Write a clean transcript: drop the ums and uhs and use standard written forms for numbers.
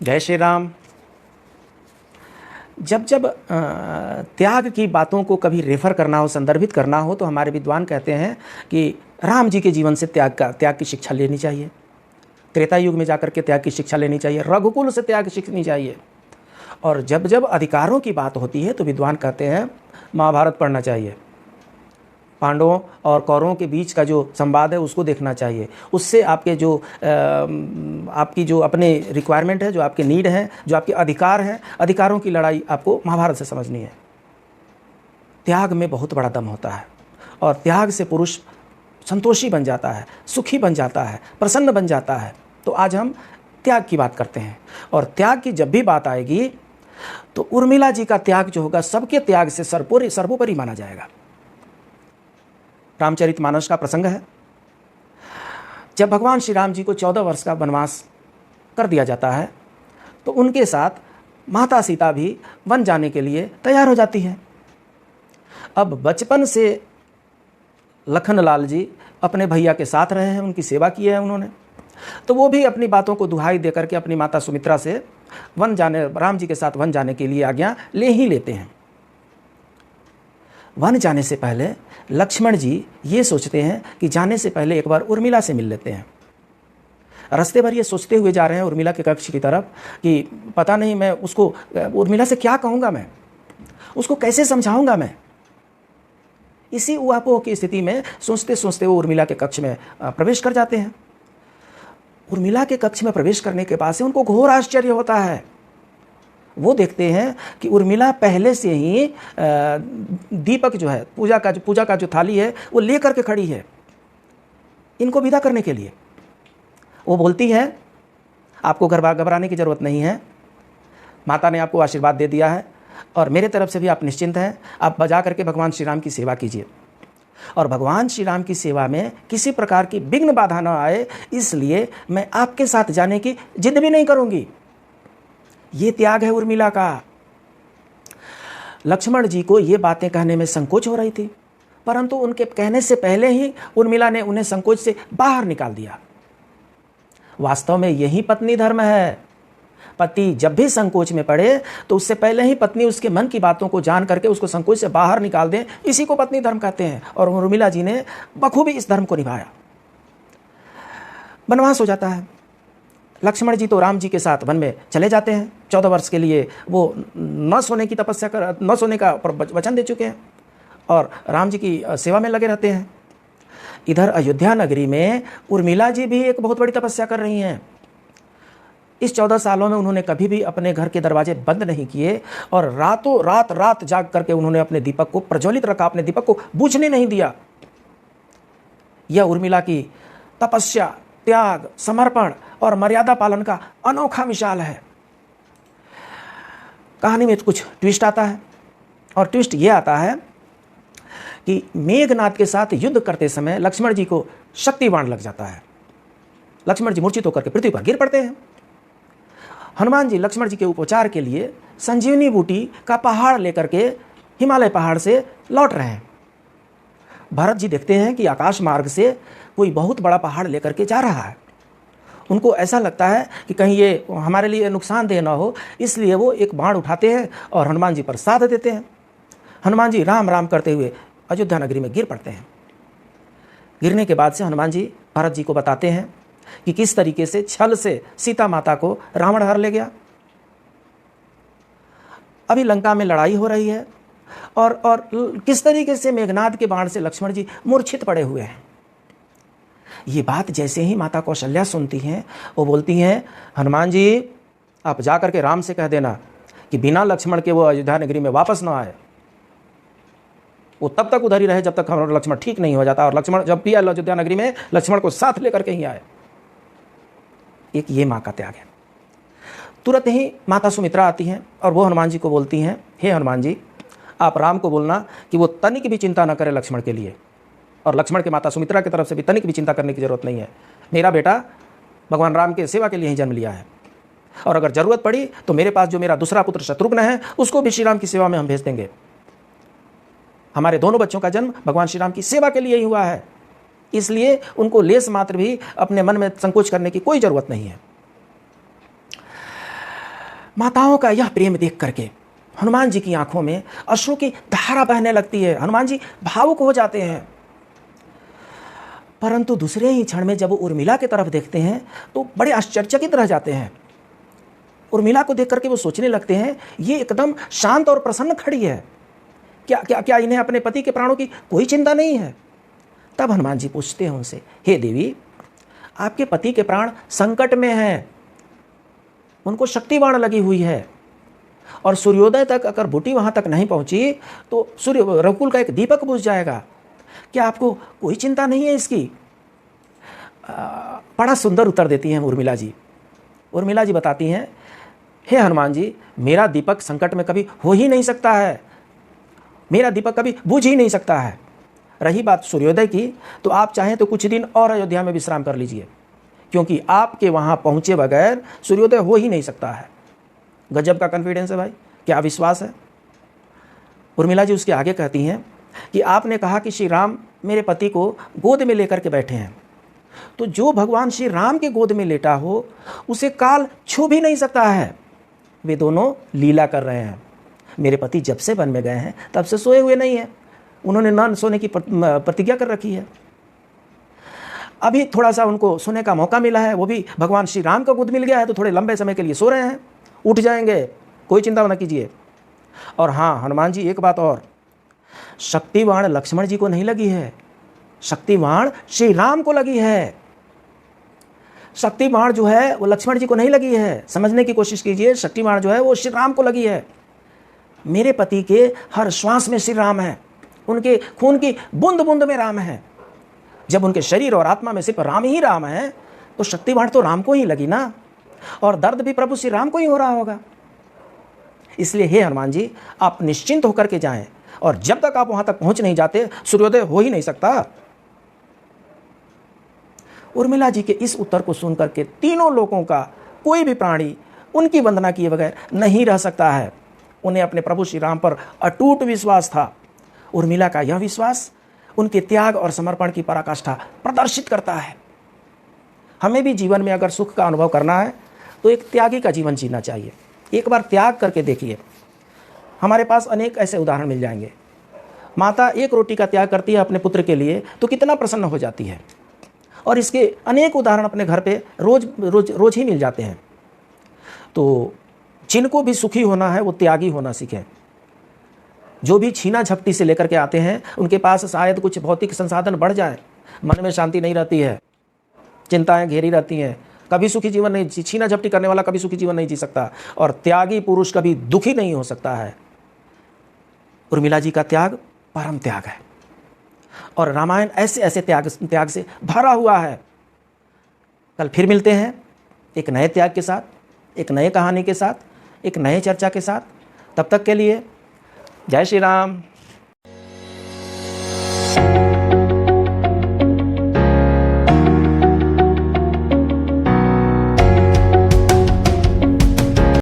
जय श्री राम। जब जब त्याग की बातों को कभी रेफर करना हो, संदर्भित करना हो, तो हमारे विद्वान कहते हैं कि राम जी के जीवन से त्याग की शिक्षा लेनी चाहिए, त्रेता युग में जाकर के त्याग की शिक्षा लेनी चाहिए, रघुकुल से त्याग सीखनी चाहिए। और जब जब अधिकारों की बात होती है तो विद्वान कहते हैं महाभारत पढ़ना चाहिए, पांडवों और कौरवों के बीच का जो संवाद है उसको देखना चाहिए। उससे आपके जो आपकी जो अपने रिक्वायरमेंट है, जो आपके नीड हैं, जो आपके अधिकार हैं, अधिकारों की लड़ाई आपको महाभारत से समझनी है। त्याग में बहुत बड़ा दम होता है और त्याग से पुरुष संतोषी बन जाता है, सुखी बन जाता है, प्रसन्न बन जाता है। तो आज हम त्याग की बात करते हैं और त्याग की जब भी बात आएगी तो उर्मिला जी का त्याग जो होगा सबके त्याग से सर्वोपरि माना जाएगा। रामचरितमानस का प्रसंग है, जब भगवान श्री राम जी को 14 वर्ष का वनवास कर दिया जाता है तो उनके साथ माता सीता भी वन जाने के लिए तैयार हो जाती है। अब बचपन से लखनलाल जी अपने भैया के साथ रहे हैं, उनकी सेवा की है उन्होंने, तो वो भी अपनी बातों को दुहाई दे करके अपनी माता सुमित्रा से राम जी के साथ वन जाने के लिए आज्ञा ले ही लेते हैं। वन जाने से पहले लक्ष्मण जी ये सोचते हैं कि जाने से पहले एक बार उर्मिला से मिल लेते हैं। रास्ते भर ये सोचते हुए जा रहे हैं उर्मिला के कक्ष की तरफ कि पता नहीं मैं उसको उर्मिला से क्या कहूँगा, मैं उसको कैसे समझाऊंगा। मैं इसी उहापोह की स्थिति में सोचते सोचते वो उर्मिला के कक्ष में प्रवेश कर जाते हैं। उर्मिला के कक्ष में प्रवेश करने के बाद से उनको घोर आश्चर्य होता है। वो देखते हैं कि उर्मिला पहले से ही दीपक जो है, पूजा का जो थाली है वो लेकर के खड़ी है इनको विदा करने के लिए। वो बोलती है आपको घबराने की ज़रूरत नहीं है, माता ने आपको आशीर्वाद दे दिया है और मेरे तरफ से भी आप निश्चिंत हैं। आप बजा करके भगवान श्री राम की सेवा कीजिए और भगवान श्री राम की सेवा में किसी प्रकार की विघ्न बाधा न आए, इसलिए मैं आपके साथ जाने की जिद भी नहीं करूंगी। ये त्याग है उर्मिला का। लक्ष्मण जी को ये बातें कहने में संकोच हो रही थी, परंतु उनके कहने से पहले ही उर्मिला ने उन्हें संकोच से बाहर निकाल दिया। वास्तव में यही पत्नी धर्म है। पति जब भी संकोच में पड़े तो उससे पहले ही पत्नी उसके मन की बातों को जान करके उसको संकोच से बाहर निकाल दे, इसी को पत्नी धर्म कहते हैं। और उर्मिला जी ने बखूबी इस धर्म को निभाया। वनवास हो जाता है। लक्ष्मण जी तो राम जी के साथ वन में चले जाते हैं। 14 वर्ष के लिए वो न सोने का वचन दे चुके हैं और राम जी की सेवा में लगे रहते हैं। इधर अयोध्या नगरी में उर्मिला जी भी एक बहुत बड़ी तपस्या कर रही हैं। इस 14 सालों में उन्होंने कभी भी अपने घर के दरवाजे बंद नहीं किए और रातों रात जाग करके उन्होंने अपने दीपक को प्रज्वलित रखा, अपने दीपक को बुझने नहीं दिया। यह उर्मिला की तपस्या, त्याग, समर्पण और मर्यादा पालन का अनोखा मिसाल है। कहानी में कुछ ट्विस्ट आता है और ट्विस्ट ये आता है कि मेघनाद के साथ युद्ध करते समय लक्ष्मण जी को शक्ति बाण लग जाता है। लक्ष्मण जी मूर्छित होकर के पृथ्वी पर गिर पड़ते हैं। हनुमान जी लक्ष्मण जी के उपचार के लिए संजीवनी बूटी का पहाड़ लेकर के हिमालय पहाड़ से लौट रहे हैं। भरत जी देखते हैं कि आकाश मार्ग से कोई बहुत बड़ा पहाड़ लेकर के जा रहा है। उनको ऐसा लगता है कि कहीं ये हमारे लिए नुकसानदेह ना हो, इसलिए वो एक बाण उठाते हैं और हनुमान जी पर साध देते हैं। हनुमान जी राम राम करते हुए अयोध्या नगरी में गिर पड़ते हैं। गिरने के बाद से हनुमान जी भरत जी को बताते हैं कि किस तरीके से छल से सीता माता को रावण हर ले गया। अभी लंका में लड़ाई हो रही है और किस तरीके से मेघनाद के बाण से लक्ष्मण जी मूर्छित पड़े हुए हैं। ये बात जैसे ही माता कौशल्या सुनती हैं, वो बोलती हैं हनुमान जी आप जा करके राम से कह देना कि बिना लक्ष्मण के वो अयोध्या नगरी में वापस ना आए। वो तब तक उधर ही रहे जब तक हमारा लक्ष्मण ठीक नहीं हो जाता, और लक्ष्मण जब भी अयोध्या नगरी में लक्ष्मण को साथ लेकर के ही आए। एक ये माँ का त्याग है। तुरंत ही माता सुमित्रा आती हैं और वो हनुमान जी को बोलती हैं हे हनुमान जी आप राम को बोलना कि वो तनिक भी चिंता न करे लक्ष्मण के लिए, और लक्ष्मण के माता सुमित्रा की तरफ से भी तनिक भी चिंता करने की जरूरत नहीं है। मेरा बेटा भगवान राम के सेवा के लिए ही जन्म लिया है और अगर जरूरत पड़ी तो मेरे पास जो मेरा दूसरा पुत्र शत्रुघ्न है उसको भी श्री राम की सेवा में हम भेज देंगे। हमारे दोनों बच्चों का जन्म भगवान श्री राम की सेवा के लिए ही हुआ है, इसलिए उनको लेस मात्र भी अपने मन में संकोच करने की कोई जरूरत नहीं है। माताओं का यह प्रेम देख करके हनुमान जी की आंखों में अश्रु की धारा बहने लगती है। हनुमान जी भावुक हो जाते हैं। परंतु दूसरे ही क्षण में जब वो उर्मिला की तरफ देखते हैं तो बड़े आश्चर्यचकित रह जाते हैं। उर्मिला को देख करके वो सोचने लगते हैं, ये एकदम शांत और प्रसन्न खड़ी है, क्या क्या क्या इन्हें अपने पति के प्राणों की कोई चिंता नहीं है। तब हनुमान जी पूछते हैं उनसे, हे देवी, आपके पति के प्राण संकट में हैं, उनको शक्ति बाण लगी हुई है, और सूर्योदय तक अगर बूटी वहां तक नहीं पहुंची तो सूर्य रघुकुल का एक दीपक बुझ जाएगा। क्या आपको कोई चिंता नहीं है इसकी? बड़ा सुंदर उत्तर देती हैं उर्मिला जी। उर्मिला जी बताती हैं, हे हनुमान जी, मेरा दीपक संकट में कभी हो ही नहीं सकता है, मेरा दीपक कभी बुझ ही नहीं सकता है। रही बात सूर्योदय की, तो आप चाहें तो कुछ दिन और अयोध्या में विश्राम कर लीजिए, क्योंकि आपके वहां पहुंचे बगैर सूर्योदय हो ही नहीं सकता है। गजब का कॉन्फिडेंस है भाई, क्या विश्वास है। उर्मिला जी उसके आगे कहती हैं कि आपने कहा कि श्री राम मेरे पति को गोद में लेकर के बैठे हैं, तो जो भगवान श्री राम के गोद में लेटा हो उसे काल छू भी नहीं सकता है। वे दोनों लीला कर रहे हैं। मेरे पति जब से वन में गए हैं तब से सोए हुए नहीं हैं, उन्होंने न सोने की प्रतिज्ञा कर रखी है। अभी थोड़ा सा उनको सोने का मौका मिला है, वो भी भगवान श्री राम का गोद मिल गया है, तो थोड़े लंबे समय के लिए सो रहे हैं, उठ जाएंगे, कोई चिंता न कीजिए। और हाँ हनुमान जी, एक बात और, शक्तिवाण लक्ष्मण जी को नहीं लगी है, शक्तिवाण श्री राम को लगी है। शक्तिवाण जो है वो लक्ष्मण जी को नहीं लगी है, समझने की कोशिश कीजिए। शक्तिवाण जो है वो श्री राम को लगी है। मेरे पति के हर श्वास में श्री राम है, उनके खून की बूंद बूंद में राम है। जब उनके शरीर और आत्मा में सिर्फ राम ही राम है, तो शक्तिवाण तो राम को ही लगी ना, और दर्द भी प्रभु श्री राम को ही हो रहा होगा। इसलिए हे हनुमान जी, आप निश्चिंत होकर के जाएं, और जब तक आप वहां तक पहुंच नहीं जाते सूर्योदय हो ही नहीं सकता। उर्मिला जी के इस उत्तर को सुनकर के तीनों लोगों का कोई भी प्राणी उनकी वंदना किए बगैर नहीं रह सकता है। उन्हें अपने प्रभु श्री राम पर अटूट विश्वास था। उर्मिला का यह विश्वास उनके त्याग और समर्पण की पराकाष्ठा प्रदर्शित करता है। हमें भी जीवन में अगर सुख का अनुभव करना है तो एक त्यागी का जीवन जीना चाहिए। एक बार त्याग करके देखिए, हमारे पास अनेक ऐसे उदाहरण मिल जाएंगे। माता एक रोटी का त्याग करती है अपने पुत्र के लिए तो कितना प्रसन्न हो जाती है, और इसके अनेक उदाहरण अपने घर पे रोज रोज रोज ही मिल जाते हैं। तो जिनको भी सुखी होना है वो त्यागी होना सीखें। जो भी छीना झपटी से लेकर के आते हैं उनके पास शायद कुछ भौतिक संसाधन बढ़ जाए, मन में शांति नहीं रहती है, चिंताएं घेरी रहती हैं, कभी सुखी जीवन नहीं। छीना झपटी करने वाला कभी सुखी जीवन नहीं जी सकता, और त्यागी पुरुष कभी दुखी नहीं हो सकता है। उर्मिला जी का त्याग परम त्याग है, और रामायण ऐसे ऐसे त्याग से भरा हुआ है। कल फिर मिलते हैं एक नए त्याग के साथ, एक नए कहानी के साथ, एक नए चर्चा के साथ। तब तक के लिए जय श्री राम।